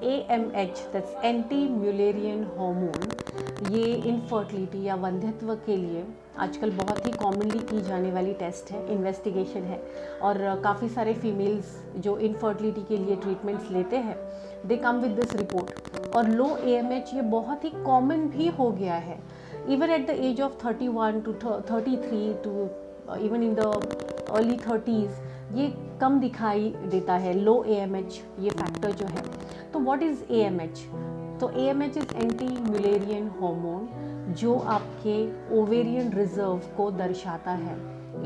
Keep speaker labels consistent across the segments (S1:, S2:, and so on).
S1: AMH that's anti Mullerian hormone, ये infertility या वंध्यत्व के लिए आजकल बहुत ही कॉमनली की जाने वाली टेस्ट है, इन्वेस्टिगेशन है। और काफ़ी सारे फीमेल्स जो इनफर्टिलिटी के लिए ट्रीटमेंट्स लेते हैं, दे कम विद दिस रिपोर्ट। और लो AMH ये बहुत ही कॉमन भी हो गया है, even at the age of 31 to 33 to even in the early 30s ये कम दिखाई देता है, लो AMH ये फैक्टर जो है। तो व्हाट इज़ AMH? तो AMH is anti Mullerian hormone, जो आपके ओवेरियन रिजर्व को दर्शाता है।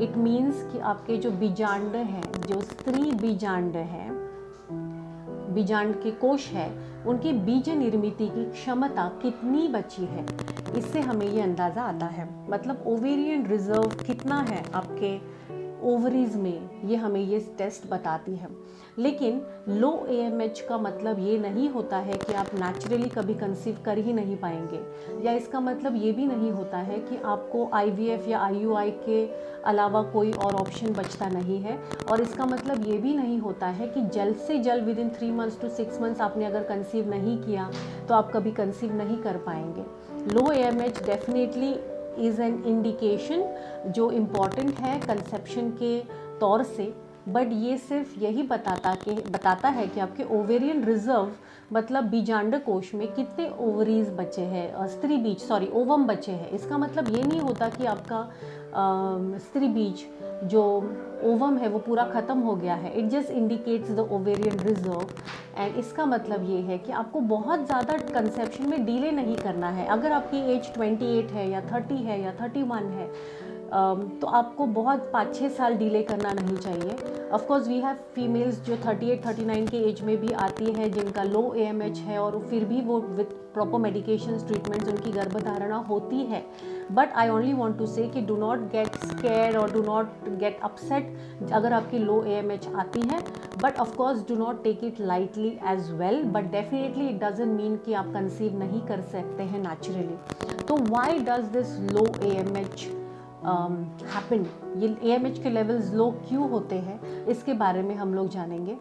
S1: इट मीन्स कि आपके जो बीजांड हैं, जो स्त्री बीजांड हैं, बीजांड के कोश है, उनकी बीज निर्मित की क्षमता कितनी बची है, इससे हमें ये अंदाज़ा आता है। मतलब ओवेरियन रिजर्व कितना है आपके ओवरीज में, ये हमें ये टेस्ट बताती है। लेकिन लो AMH का मतलब ये नहीं होता है कि आप नेचुरली कभी कंसीव कर ही नहीं पाएंगे, या इसका मतलब ये भी नहीं होता है कि आपको IVF या IUI के अलावा कोई और ऑप्शन बचता नहीं है। और इसका मतलब ये भी नहीं होता है कि जल्द से जल्द with in 3 months to 6 months आपने अगर कंसीव नहीं किया तो आप कभी कंसीव नहीं कर पाएंगे। लो AMH definitely is an indication जो इम्पॉर्टेंट है कंसेप्शन के तौर से, बट ये सिर्फ यही बताता है कि आपके ओवेरियन रिजर्व मतलब बीजांड कोश में कितने ओवरीज बचे हैं, स्त्री बीज ओवम बचे हैं। इसका मतलब ये नहीं होता कि आपका स्त्री बीज जो ओवम है वो पूरा ख़त्म हो गया है। It just indicates the ovarian reserve, and इसका मतलब ये है कि आपको बहुत ज़्यादा कंसेप्शन में डिले नहीं करना है। अगर आपकी एज 28 है या 30 है या 31 है, तो आपको बहुत 5-6 साल डिले करना नहीं चाहिए। Of course we have females जो 38-39 के एज में भी आती है जिनका लो AMH है, और फिर भी वो विद प्रॉपर मेडिकेशंस ट्रीटमेंट्स उनकी गर्भधारणा होती है। But I only want to say कि डू नॉट गेट स्केयर और डू नॉट गेट अपसेट अगर आपकी लो AMH आती है, but of course do not take it lightly as well. But definitely it doesn't mean कि आप conceive नहीं कर सकते हैं नेचुरली। तो why does this low AMH happen, ये AMH के लेवल्स लो क्यों होते हैं, इसके बारे में हम लोग जानेंगे।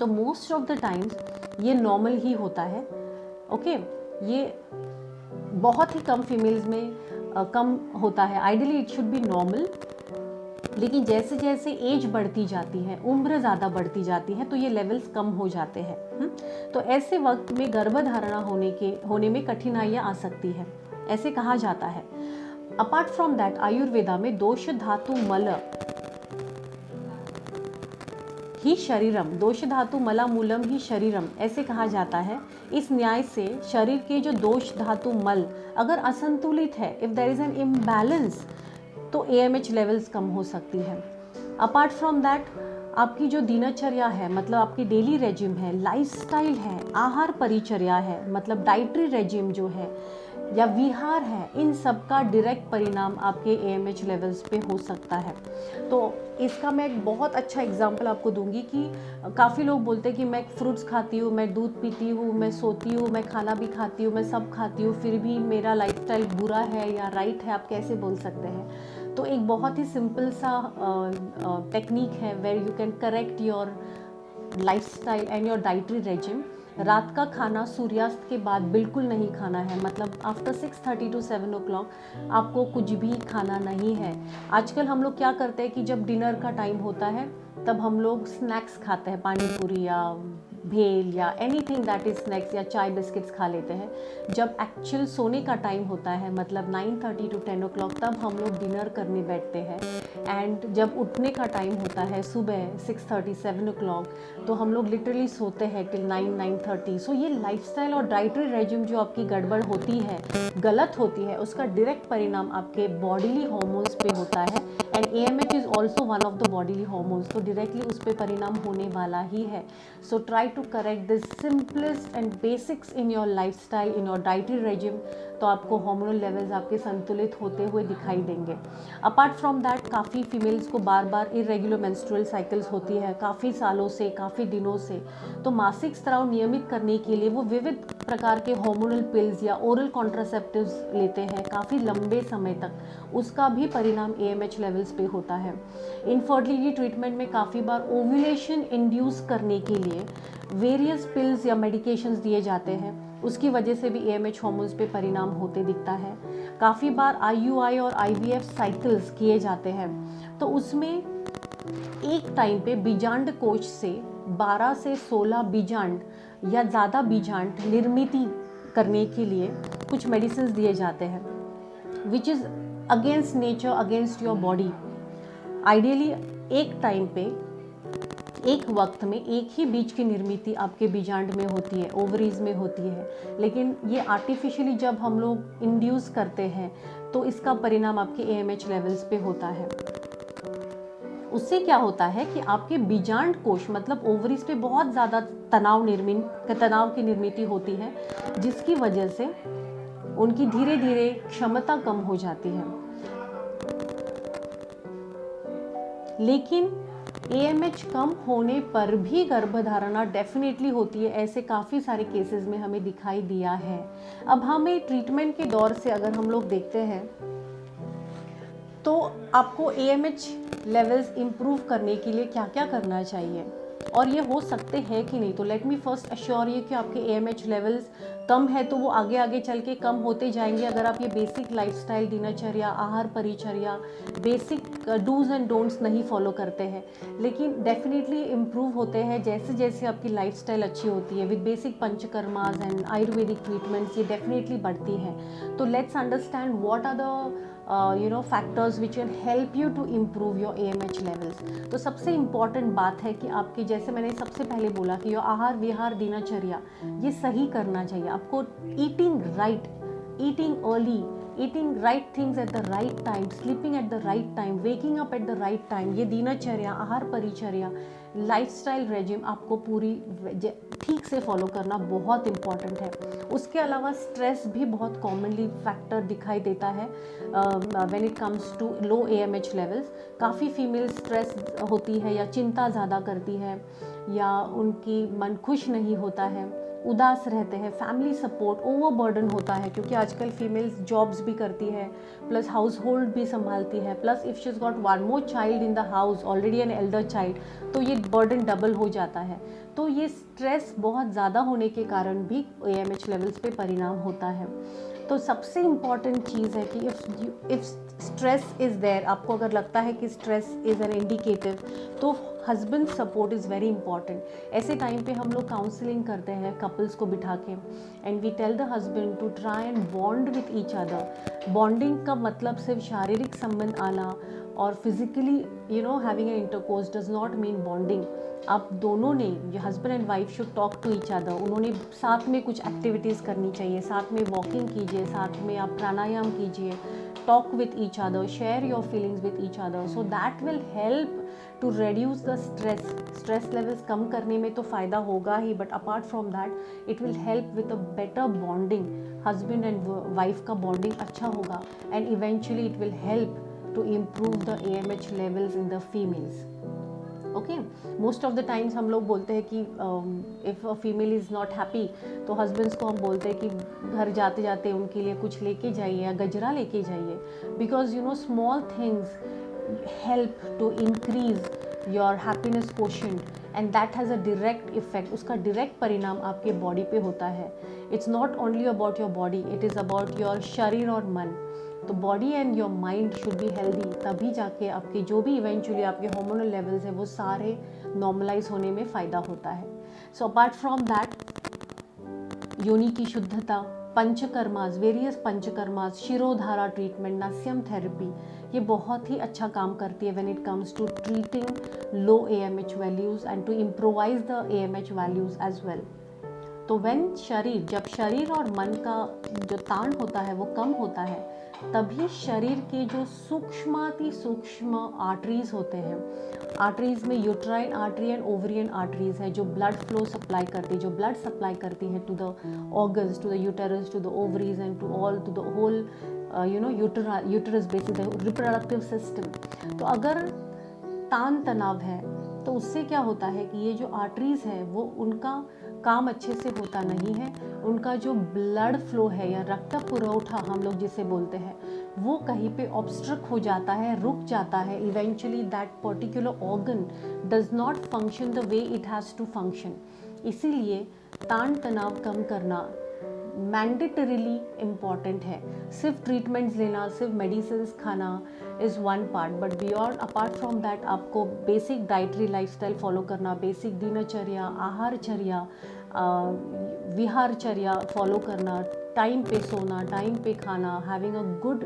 S1: तो मोस्ट ऑफ द टाइम्स ये नॉर्मल ही होता है। ओके, ये बहुत ही कम फीमेल्स में कम होता है। Ideally it should be normal, लेकिन जैसे जैसे एज बढ़ती जाती है, उम्र ज़्यादा बढ़ती जाती है, तो ये लेवल्स कम हो जाते हैं। तो ऐसे वक्त में गर्भधारणा होने में कठिनाइयाँ आ सकती है, ऐसे कहा जाता है। अपार्ट फ्रॉम दैट आयुर्वेदा में दोष धातु मल ही शरीरम, दोष धातु मला मूलम ही शरीरम, ऐसे कहा जाता है। इस न्याय से शरीर के जो दोष धातु मल अगर असंतुलित है, if there is an imbalance, तो AMH लेवल्स कम हो सकती है। अपार्ट फ्रॉम दैट आपकी जो दिनचर्या है, मतलब आपकी डेली रेजिम है, लाइफस्टाइल है, आहार परिचर्या है, मतलब डाइटरी रेजिम जो है या विहार है, इन सब का डायरेक्ट परिणाम आपके AMH लेवल्स पे हो सकता है। तो इसका मैं एक बहुत अच्छा एग्जांपल आपको दूंगी कि काफ़ी लोग बोलते हैं कि मैं फ्रूट्स खाती हूँ, मैं दूध पीती हूँ, मैं सोती हूँ, मैं खाना भी खाती हूँ, मैं सब खाती हूँ, फिर भी मेरा लाइफस्टाइल बुरा है या राइट है, आप कैसे बोल सकते हैं? तो एक बहुत ही सिंपल सा टेक्निक है where you can correct your lifestyle and your dietary regime. रात का खाना सूर्यास्त के बाद बिल्कुल नहीं खाना है, मतलब आफ्टर 6:30 to 7 o'clock आपको कुछ भी खाना नहीं है। आजकल हम लोग क्या करते हैं कि जब डिनर का टाइम होता है तब हम लोग स्नैक्स खाते हैं, पानी पूरी या भेल या एनीथिंग दैट इज स्नैक्स, या चाय बिस्किट्स खा लेते हैं। जब एक्चुअल सोने का टाइम होता है, मतलब 9:30 to 10 o'clock, तब हम लोग डिनर करने बैठते हैं। एंड जब उठने का टाइम होता है सुबह 6:30 7 o'clock, तो हम लोग लिटरली सोते हैं टिल 9-9:30। सो ये लाइफस्टाइल और डाइटरी रेजिम जो आपकी गड़बड़ होती है, गलत होती है, उसका डायरेक्ट परिणाम आपके बॉडीली हार्मोन्स पे होता है। And AMH is also one of the bodily hormones, तो डायरेक्टली उस पर परिणाम होने वाला ही है। So try to correct this simplest and basics in your lifestyle, in your dietary regime, तो आपको हार्मोनल लेवल्स आपके संतुलित होते हुए दिखाई देंगे। अपार्ट फ्रॉम दैट काफ़ी फीमेल्स को बार बार इरेगुलर मेंस्ट्रुअल साइकिल्स होती है, काफ़ी सालों से, काफ़ी दिनों से। तो मासिक स्राव नियमित करने के लिए वो विविध प्रकार के हार्मोनल पिल्स या ओरल कॉन्ट्रासेप्टिव्स लेते हैं काफ़ी लंबे समय तक, उसका भी परिणाम AMH लेवल्स पे होता है। इनफर्टिलिटी ट्रीटमेंट में काफ़ी बार ओव्यूलेशन इंड्यूस करने के लिए वेरियस पिल्स या मेडिकेशंस दिए जाते हैं, उसकी वजह से भी AMH हार्मोन्स पे परिणाम होते दिखता है। काफ़ी बार IUI और IVF साइकिल्स किए जाते हैं, तो उसमें एक टाइम पे बीजांड कोश से 12 से 16 बीजांड या ज़्यादा बीजांड निर्मित करने के लिए कुछ मेडिसिन दिए जाते हैं, which is against nature, against your body. Ideally एक टाइम पे, एक वक्त में एक ही बीज की निर्मित आपके बीजांड में होती है, ओवरीज में होती है, लेकिन ये आर्टिफिशियली जब हम लोग इंड्यूस करते हैं तो इसका परिणाम आपके AMH लेवल्स पे होता है। उससे क्या होता है कि आपके बीजांड कोश मतलब ओवरीज पे बहुत ज़्यादा तनाव की निर्मित होती है, जिसकी वजह से उनकी धीरे धीरे क्षमता कम हो जाती है। लेकिन AMH कम होने पर भी गर्भधारणा डेफिनेटली होती है, ऐसे काफ़ी सारे केसेस में हमें दिखाई दिया है। अब हमें ट्रीटमेंट के दौर से अगर हम लोग देखते हैं तो आपको AMH लेवल्स इम्प्रूव करने के लिए क्या क्या करना चाहिए और ये हो सकते हैं कि नहीं। तो let me first assure you कि आपके AMH लेवल्स कम है तो वो आगे आगे चल के कम होते जाएंगे अगर आप ये बेसिक लाइफस्टाइल, दिनचर्या, आहार परिचर्या, बेसिक डूज एंड डोंट्स नहीं फॉलो करते हैं। लेकिन डेफिनेटली इम्प्रूव होते हैं जैसे जैसे आपकी लाइफस्टाइल अच्छी होती है। With basic panchakarmas and Ayurvedic treatments ये डेफिनेटली बढ़ती है। तो let's understand what are the factors which can help you to improve your AMH levels. तो सबसे इम्पॉर्टेंट बात है कि आपके, जैसे मैंने सबसे पहले बोला कि योर आहार विहार दिनचर्या ये सही करना चाहिए आपको। Eating right, eating early, eating right things at the right time, sleeping at the right time, waking up at the right time, ये दिनचर्या, आहार परिचर्या, लाइफस्टाइल रेजिम आपको पूरी ठीक से फॉलो करना बहुत इम्पॉर्टेंट है। उसके अलावा स्ट्रेस भी बहुत कॉमनली फैक्टर दिखाई देता है when it comes to low AMH levels. काफ़ी फीमेल स्ट्रेस होती है या चिंता ज़्यादा करती है या उनकी मन खुश नहीं होता है, उदास रहते हैं, फैमिली सपोर्ट ओवरबर्डन होता है क्योंकि आजकल फीमेल्स जॉब्स भी करती है प्लस हाउस होल्ड भी संभालती है, plus if she is got one more child in the house, already an elder child, तो ये बर्डन डबल हो जाता है। तो ये स्ट्रेस बहुत ज़्यादा होने के कारण भी AMH लेवल्स पे परिणाम होता है। तो सबसे इम्पॉर्टेंट चीज़ है कि इफ़ स्ट्रेस इज़ देयर, आपको अगर लगता है कि स्ट्रेस इज़ एन इंडिकेटिव, तो husband support is very important. ऐसे टाइम पे हम लोग काउंसलिंग करते हैं कपल्स को बिठा के, and we tell the husband to try and bond with each other. Bonding का मतलब सिर्फ शारीरिक संबंध आना और physically having an intercourse does not mean bonding. आप दोनों ने, ये husband and wife should talk to each other. उन्होंने साथ में कुछ एक्टिविटीज़ करनी चाहिए, साथ में वॉकिंग कीजिए, साथ में आप प्राणायाम कीजिए, talk with each other, share your feelings with each other, so that will help to reduce the stress levels कम करने में तो फ़ायदा होगा ही, but apart from that it will help with a better bonding, husband and wife का bonding अच्छा होगा and eventually it will help to improve the AMH levels in the females. Okay, most of the times हम लोग बोलते हैं कि if a female is not happy तो husbands को हम बोलते हैं कि घर जाते जाते उनके लिए कुछ लेके जाइए या गजरा लेके जाइए, because small things help to increase your happiness quotient and that has a direct effect. उसका डायरेक्ट परिणाम आपके बॉडी पे होता है। It's not only about your body, it is about your शरीर और मन। तो body and your mind should be healthy, तभी जाके आपके जो भी इवेंचुअली आपके हार्मोनल लेवल्स है वो सारे नॉर्मलाइज होने में फ़ायदा होता है। सो अपार्ट फ्रॉम दैट योनि की शुद्धता, पंचकर्मास, वेरियस पंचकर्मास, शिरोधारा ट्रीटमेंट, नास्यम थेरेपी, ये बहुत ही अच्छा काम करती है when it comes to treating low AMH values and to improvise the AMH values as well. तो जब शरीर और मन का जो ताण होता है वो कम होता है, तभी शरीर के जो सूक्ष्माति सूक्ष्म आर्टरीज होते हैं, आर्टरीज में uterine artery and ovarian arteries है जो ब्लड फ्लो सप्लाई करती है, जो ब्लड सप्लाई करती है to the organs, to the uterus, to the ovaries and to the whole uterus basis the reproductive system. तो अगर तान तनाव है तो उससे क्या होता है कि ये जो आर्टरीज है वो उनका काम अच्छे से होता नहीं है, उनका जो ब्लड फ्लो है या रक्त पुरवठा हम लोग जिसे बोलते हैं वो कहीं पे ऑब्स्ट्रक्ट हो जाता है, रुक जाता है। Eventually that particular organ does not function the way it has to function. इसीलिए ताण तनाव कम करना मैंडेटरीली इम्पॉर्टेंट है। सिर्फ ट्रीटमेंट्स लेना, सिर्फ मेडिसिन खाना is one part, but beyond apart from that आपको बेसिक डाइटरी लाइफस्टाइल फॉलो करना, बेसिक दिनचर्या, आहारचर्या, विहारचर्या फॉलो करना, टाइम पे सोना, टाइम पे खाना, having a good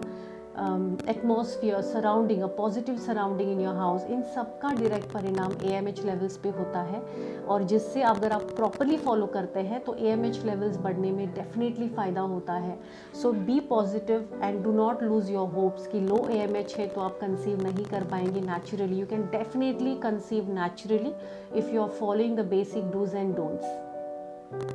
S1: atmosphere surrounding, a positive surrounding in your house, इन सब का डायरेक्ट परिणाम AMH लेवल्स पे होता है। और जिससे अगर आप प्रॉपरली फॉलो करते हैं तो AMH लेवल्स बढ़ने में डेफिनेटली फ़ायदा होता है। So be positive and do not lose your hopes कि लो AMH है तो आप कंसीव नहीं कर पाएंगे naturally. You can definitely conceive naturally if you are following the basic dos and don'ts.